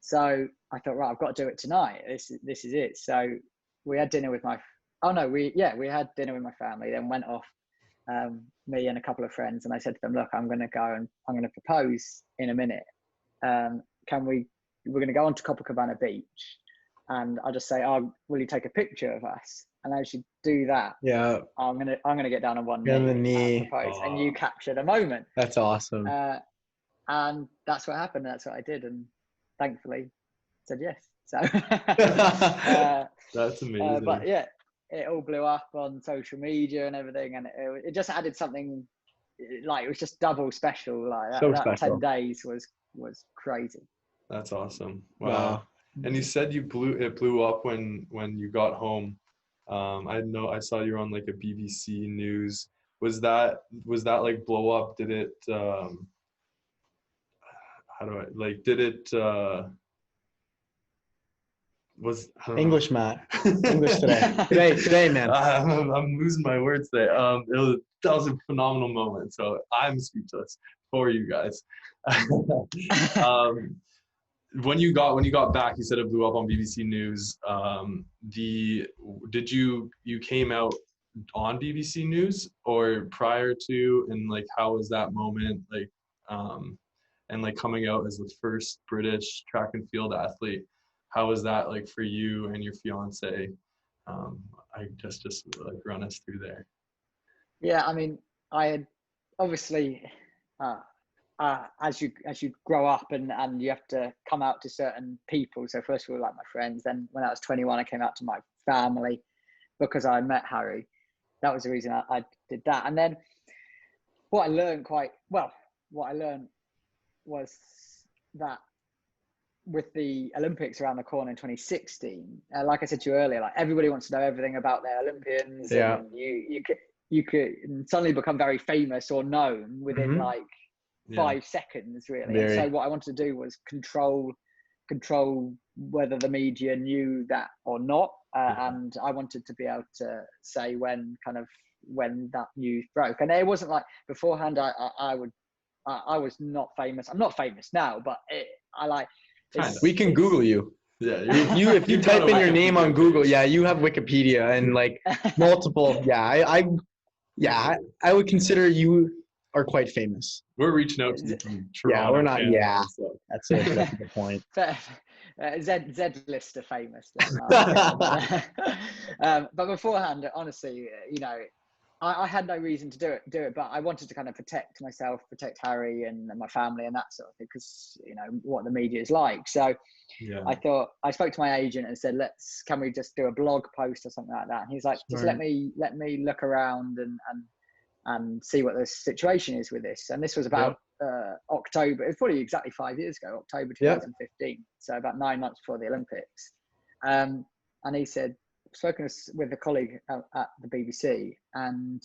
So I thought, right, I've got to do it tonight. This is it. So we had dinner with we had dinner with my family, then went off, me and a couple of friends. And I said to them, look, I'm going to go and I'm going to propose in a minute. We're going to go on to Copacabana Beach, and I'll just say, oh, will you take a picture of us? And as you do that, Yeah. I'm gonna get down on one Get on the knee knee. and propose, and you capture the moment. That's awesome. And that's what happened. That's what I did, and thankfully said yes. So That's amazing. but yeah, it all blew up on social media and everything, and it just added something. Like, it was just double special. Like So that special. 10 days was crazy. That's awesome. Wow. And you said it blew up when you got home. I saw you were on like a BBC News. Was that like blow up? Did it English, Matt. English today, man. I'm losing my words there. That was a phenomenal moment. So I'm speechless for you guys. When you got back, you said it blew up on BBC News. Did you came out on BBC News or prior to, and like how was that moment like, and like coming out as the first British track and field athlete? How was that like for you and your fiance? I just like run us through there. Yeah, I mean, I had obviously, as you grow up and you have to come out to certain people. So first of all, like my friends. Then when I was 21, I came out to my family because I met Harry. That was the reason I did that. And then what I learned was that with the Olympics around the corner in 2016, like I said to you earlier, like everybody wants to know everything about their Olympians, and you could suddenly become very famous or known within like 5 seconds, really. And so what I wanted to do was control whether the media knew that or not, and I wanted to be able to say when that news broke. And it wasn't like beforehand. I was not famous. I'm not famous now, but we can Google you. Yeah, if you type in your name on Google, you have Wikipedia and like multiple. I would consider you are quite famous. We're reaching out to you from Toronto. We're not. Canada, so. That's a good point. Z list are famous. But beforehand, honestly, I had no reason to do it, but I wanted to kind of protect myself, protect Harry and my family and that sort of thing, because what the media is like. So I thought, I spoke to my agent and said, can we just do a blog post or something like that? And he's like, just let me look around and see what the situation is with this. And this was about October. It was probably exactly 5 years ago, October 2015. So about 9 months before the Olympics. And he said, spoken with a colleague at the BBC, and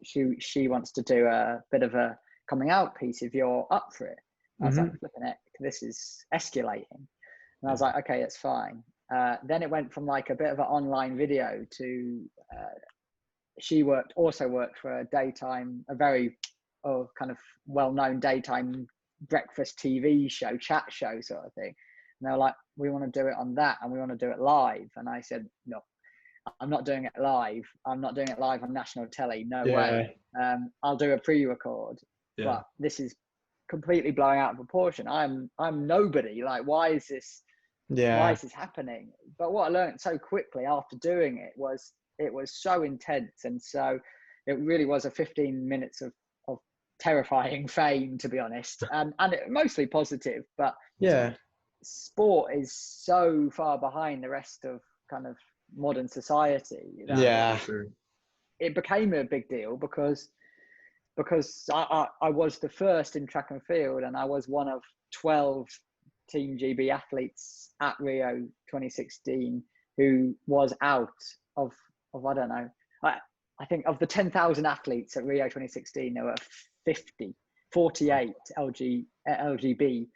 she wants to do a bit of a coming out piece if you're up for it. I was like, flipping heck, this is escalating. And I was like, okay, that's fine. Then it went from like a bit of an online video to she also worked for a very kind of well-known daytime breakfast TV show, chat show sort of thing. And they were like, we want to do it on that, and we want to do it live. And I said, no, I'm not doing it live. I'm not doing it live on national telly. No way. I'll do a pre-record, but this is completely blowing out of proportion. I'm nobody. Like, why is this happening? But what I learned so quickly after doing it was so intense, and so it really was a 15 minutes of terrifying fame, to be honest, and it, mostly positive. But sport is so far behind the rest of kind of modern society. It became a big deal because I was the first in track and field, and I was one of 12 Team GB athletes at Rio 2016 who was out of I don't know, I think of the 10,000 athletes at Rio 2016, there were 48 LGB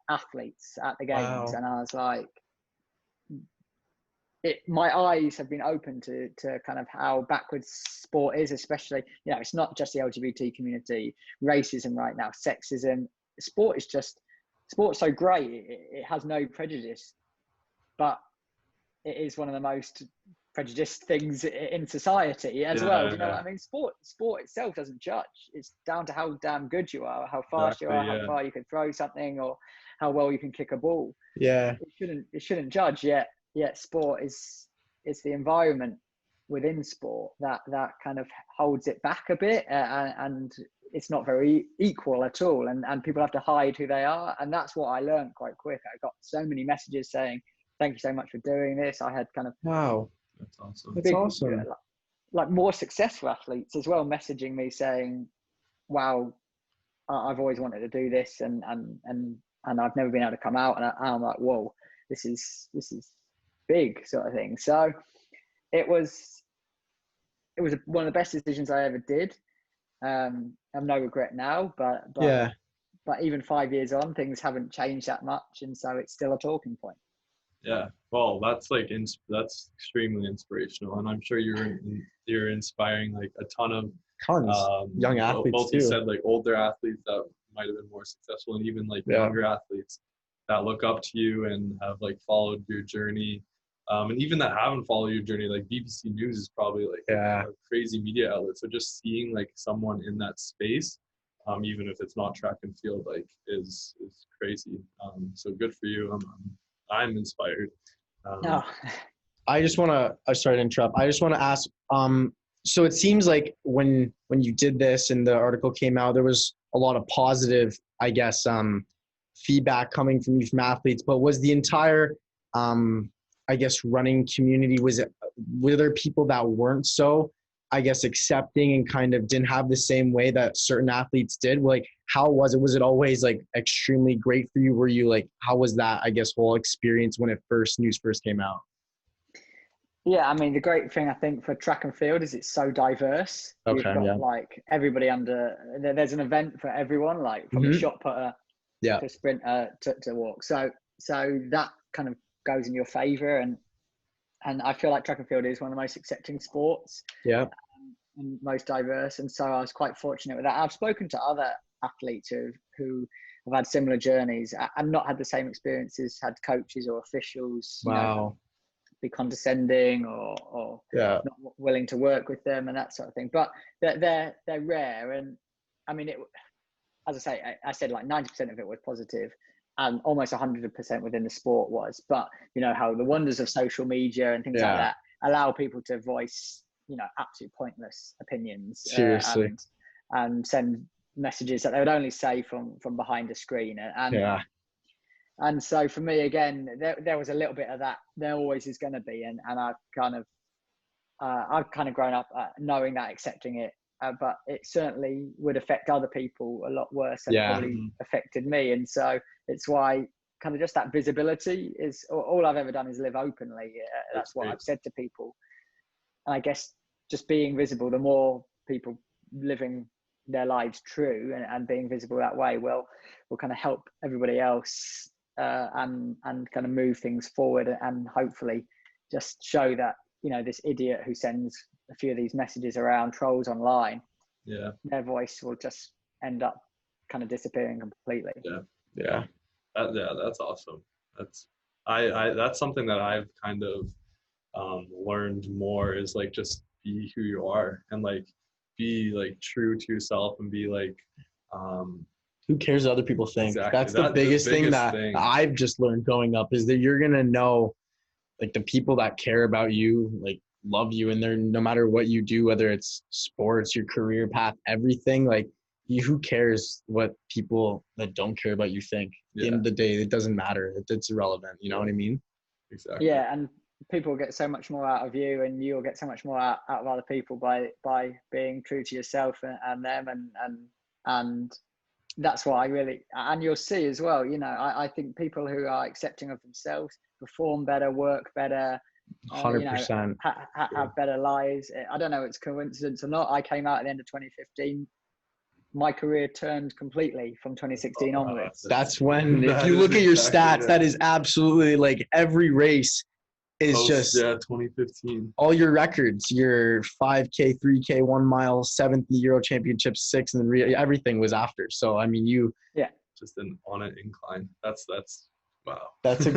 athletes at the games. Wow. And I was like, my eyes have been open to kind of how backwards sport is, especially, you know, it's not just the LGBT community, racism right now, sexism. Sport's so great. It has no prejudice, but it is one of the most prejudiced things in society as well. Do you know what I mean? Sport itself doesn't judge. It's down to how damn good you are, how fast you are, how far you can throw something, or how well you can kick a ball. Yeah. It shouldn't judge. Yet sport is the environment within sport that kind of holds it back a bit, and it's not very equal at all. And people have to hide who they are. And that's what I learned quite quick. I got so many messages saying, "Thank you so much for doing this." I had kind of wow. That's awesome. That's awesome. Like more successful athletes as well messaging me saying, "Wow, I've always wanted to do this, and I've never been able to come out." And I'm like, "Whoa, this is big," sort of thing. So it was one of the best decisions I ever did. I have no regret now, but even 5 years on, things haven't changed that much, and so it's still a talking point. Yeah, well, that's that's extremely inspirational, and I'm sure you're inspiring like a ton of young athletes both too. You said like older athletes that might have been more successful, and even like younger athletes that look up to you and have like followed your journey, and even that haven't followed your journey. Like BBC News is probably like a crazy media outlet. So just seeing like someone in that space, even if it's not track and field, like is crazy. So good for you. I'm inspired. No. I just want to, sorry to interrupt. I just want to ask, so it seems like when you did this and the article came out, there was a lot of positive, I guess, feedback coming from you from athletes, but was the entire, I guess, running community, were there people that weren't so, I guess, accepting and kind of didn't have the same way that certain athletes did? Like, how was it? Was it always like extremely great for you? Were you like, how was that, I guess, whole experience when news first came out? Yeah, I mean, the great thing I think for track and field is it's so diverse. You've got like everybody there's an event for everyone, like from the shot putter to sprinter to walk. So that kind of goes in your favor. And I feel like track and field is one of the most accepting sports. Yeah. And most diverse. And so I was quite fortunate with that. I've spoken to other athletes who have had similar journeys and not had the same experiences, had coaches or officials, you know, be condescending or not willing to work with them and that sort of thing. But they're rare. And I mean, as I say, I said like 90% of it was positive. And almost 100% within the sport was, but you know how the wonders of social media and things like that allow people to voice, you know, absolute pointless opinions, seriously, and send messages that they would only say from behind a screen. And so for me, again, there was a little bit of that. There always is going to be, and I've kind of grown up knowing that, accepting it. But it certainly would affect other people a lot worse than it probably affected me. And so it's why kind of just that visibility is all I've ever done is live openly. That's what I've said to people. And I guess just being visible, the more people living their lives true and being visible that way will kind of help everybody else and kind of move things forward and hopefully just show that, you know, this idiot who sends a few of these messages around, trolls online, their voice will just end up kind of disappearing completely. That's awesome. That's something that I've kind of learned more is like just be who you are and like be like true to yourself and be like who cares what other people think? Exactly. That's the biggest thing I've just learned growing up is that you're gonna know like the people that care about you, like love you, and they're no matter what you do, whether it's sports, your career path, everything, like who cares what people that don't care about you think? At the end of the day, it doesn't matter. It's irrelevant. You know what I mean? Exactly. Yeah, and people get so much more out of you, and you'll get so much more out of other people by being true to yourself and them, and that's what I really, and you'll see as well, you know, I think people who are accepting of themselves perform better, work better, 100%. Have better lives. I don't know if it's coincidence or not. I came out at the end of 2015. My career turned completely from 2016 onwards. That's when, if you look at your stats, that is absolutely like every race is just 2015. All your records, your 5K, 3K, 1 mile, 7th Euro Championships, 6th, and everything was after. So I mean, just on an incline. That's wow. That's a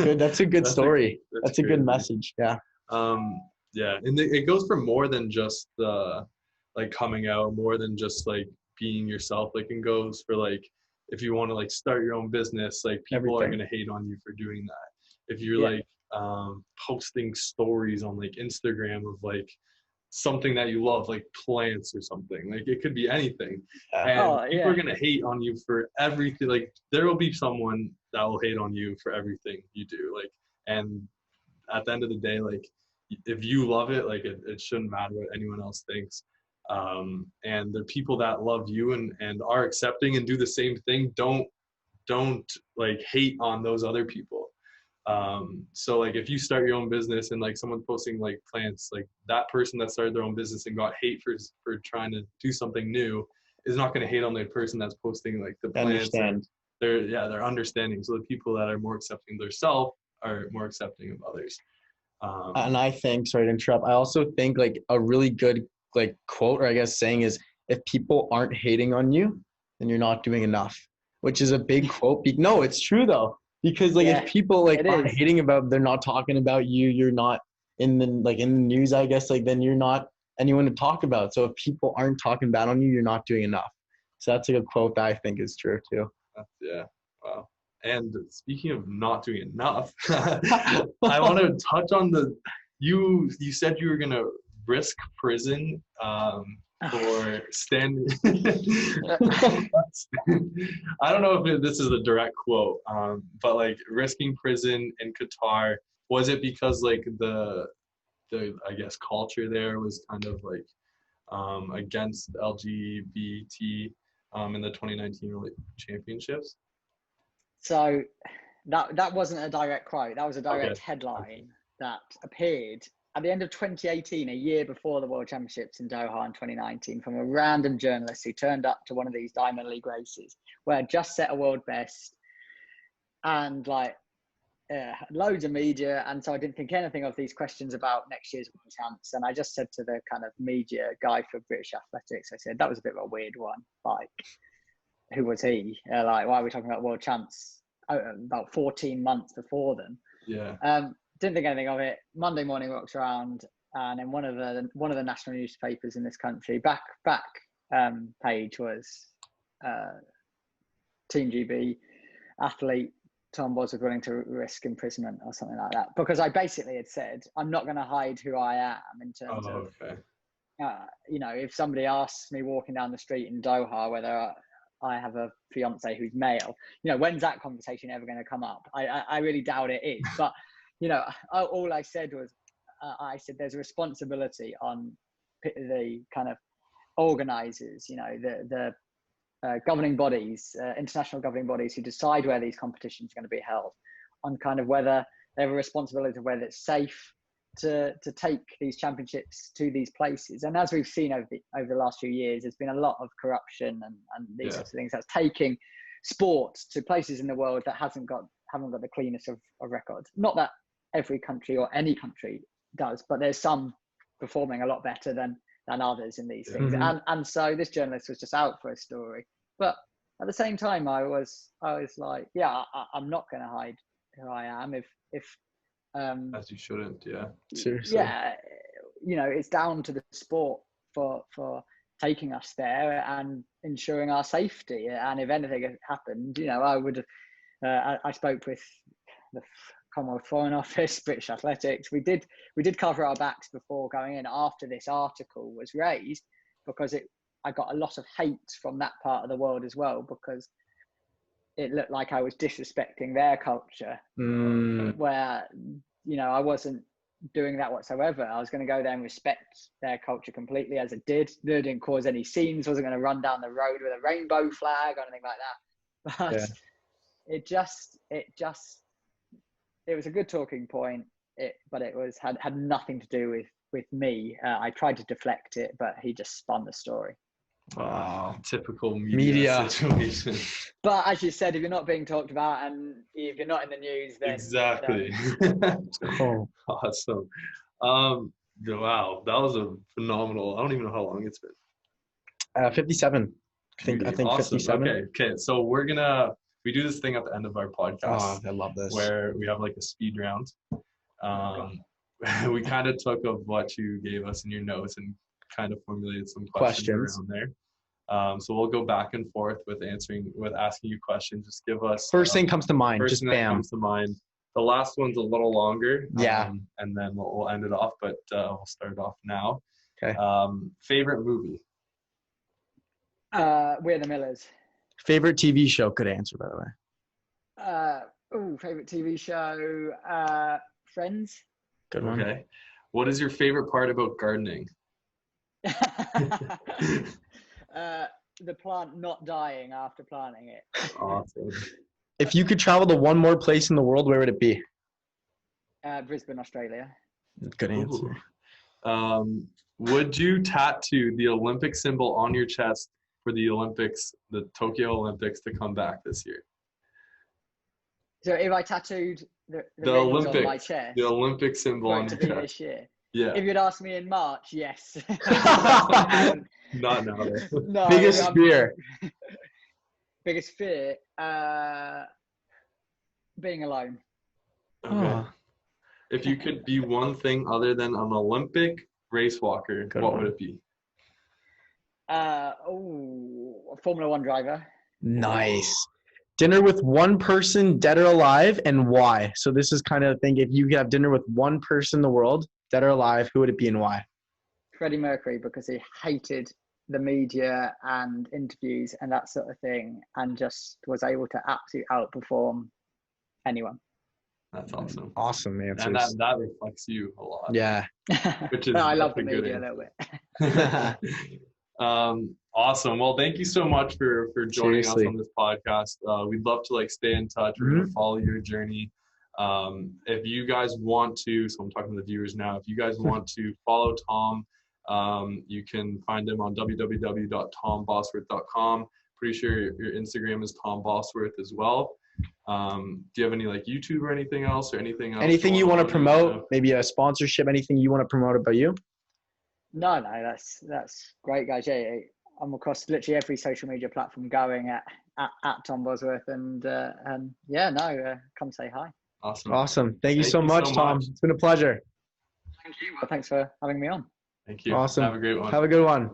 good story. That's a good message. Yeah. Yeah, and it goes for more than just like coming out, more than just like being yourself. Like it goes for like if you want to like start your own business, like people are gonna hate on you for doing that. If you're like posting stories on like Instagram of like something that you love, like plants or something, like it could be anything, and people are gonna hate on you for everything. Like there will be someone that will hate on you for everything you do, like, and at the end of the day, like if you love it, like it shouldn't matter what anyone else thinks. And the people that love you and are accepting and do the same thing don't like hate on those other people. So like if you start your own business and like someone's posting like plants, like that person that started their own business and got hate for trying to do something new is not going to hate on the person that's posting like the plants. They're understanding. So the people that are more accepting of themselves are more accepting of others. And I think, sorry to interrupt, I also think like a really good like quote, or I guess saying, is if people aren't hating on you, then you're not doing enough, which is a big quote. No, it's true though. Because like if people like aren't hating about, they're not talking about you, you're not in the news, I guess, like then you're not anyone to talk about. So if people aren't talking bad on you, you're not doing enough. So that's like a quote that I think is true too. Yeah. Wow. And speaking of not doing enough, I want to touch on you said you were going to risk prison for standing. I don't know if this is a direct quote, but like risking prison in Qatar, was it because like the I guess culture there was kind of like against LGBT in the 2019 championships? So that wasn't a direct quote. That was a direct headline that appeared at the end of 2018, a year before the World Championships in Doha in 2019, from a random journalist who turned up to one of these Diamond League races where I'd just set a world best and like loads of media. And so I didn't think anything of these questions about next year's World Champs. And I just said to the kind of media guy for British Athletics, I said, that was a bit of a weird one. Like, who was he? Like, why are we talking about World Champs about 14 months before them? Yeah. Didn't think anything of it. Monday morning walks around, and then one of the national newspapers in this country back page was Team GB athlete Tom Bosworth willing to risk imprisonment or something like that, because I basically had said I'm not going to hide who I am in terms of you know, if somebody asks me walking down the street in Doha whether I have a fiance who's male, you know, when's that conversation ever going to come up? I really doubt it is. But you know, all I said was, I said there's a responsibility on the kind of organisers, you know, the governing bodies, international governing bodies who decide where these competitions are going to be held, on kind of whether they have a responsibility of whether it's safe to take these championships to these places. And as we've seen over the last few years, there's been a lot of corruption and these sorts of things that's taking sport to places in the world that haven't got the cleanest of records. Not that every country or any country does, but there's some performing a lot better than others in these things. And so this journalist was just out for a story, but at the same time I was like, I'm not going to hide who I am if as you shouldn't. Seriously. You know, it's down to the sport for taking us there and ensuring our safety. And if anything had happened, you know, I would I spoke with the Commonwealth Foreign Office, British Athletics. We did cover our backs before going in after this article was raised, because I got a lot of hate from that part of the world as well, because it looked like I was disrespecting their culture, where, you know, I wasn't doing that whatsoever. I was going to go there and respect their culture completely, as it did. It didn't cause any scenes. Wasn't going to run down the road with a rainbow flag or anything like that. But it was a good talking point. But it had nothing to do with me. I tried to deflect it, but he just spun the story. Wow, typical media situation. But as you said, if you're not being talked about and if you're not in the news, then exactly. Cool. Awesome. Wow, that was a phenomenal. I don't even know how long it's been. 57. I think awesome. 57. Okay. So we do this thing at the end of our podcast. Oh, I love this. Where we have like a speed round. We kind of took of what you gave us in your notes and kind of formulated some questions around there. So we'll go back and forth with asking you questions. Just give us first thing comes to mind. Just bam. Comes to mind. The last one's a little longer. Yeah. And then we'll end it off, but we'll start off now. Okay. Favorite movie? We're the Millers. Favorite TV show? Good answer, by the way. Favorite TV show? Friends. Good one. Okay. What is your favorite part about gardening? The plant not dying after planting it. Awesome. If you could travel to one more place in the world, where would it be? Brisbane, Australia. Good answer. Would you tattoo the Olympic symbol on your chest for the Olympics, the Tokyo Olympics, to come back this year? So if I tattooed the Olympics on my chest, the Olympic symbol on your chest this year. Yeah. If you'd asked me in March, yes. Not now. No, Biggest fear? Biggest fear? Being alone. Okay. Oh. If you could be one thing other than an Olympic race walker, what would it be? A Formula One driver. Nice. Dinner with one person, dead or alive, and why? So this is kind of the thing. If you could have dinner with one person in the world, dead or alive, who would it be and why? Freddie Mercury, because he hated the media and interviews and that sort of thing, and just was able to absolutely outperform anyone. That's awesome. Awesome answers. And that reflects you a lot. Yeah. Which is I love the media a little bit. Awesome. Well, thank you so much for joining us on this podcast. We'd love to stay in touch. We're going to follow your journey. If you guys want to, so I'm talking to the viewers now, if you guys want to follow Tom, you can find him on www.tombosworth.com. Pretty sure your Instagram is Tom Bosworth as well. Do you have any YouTube or anything else Anything you want to promote? Maybe a sponsorship, anything you want to promote about you? No, that's great, guys. Yeah, I'm across literally every social media platform going at Tom Bosworth, and come say hi. Awesome. Thank you so much, Tom. It's been a pleasure. Thank you. Well, thanks for having me on. Thank you. Awesome. Have a great one. Have a good one.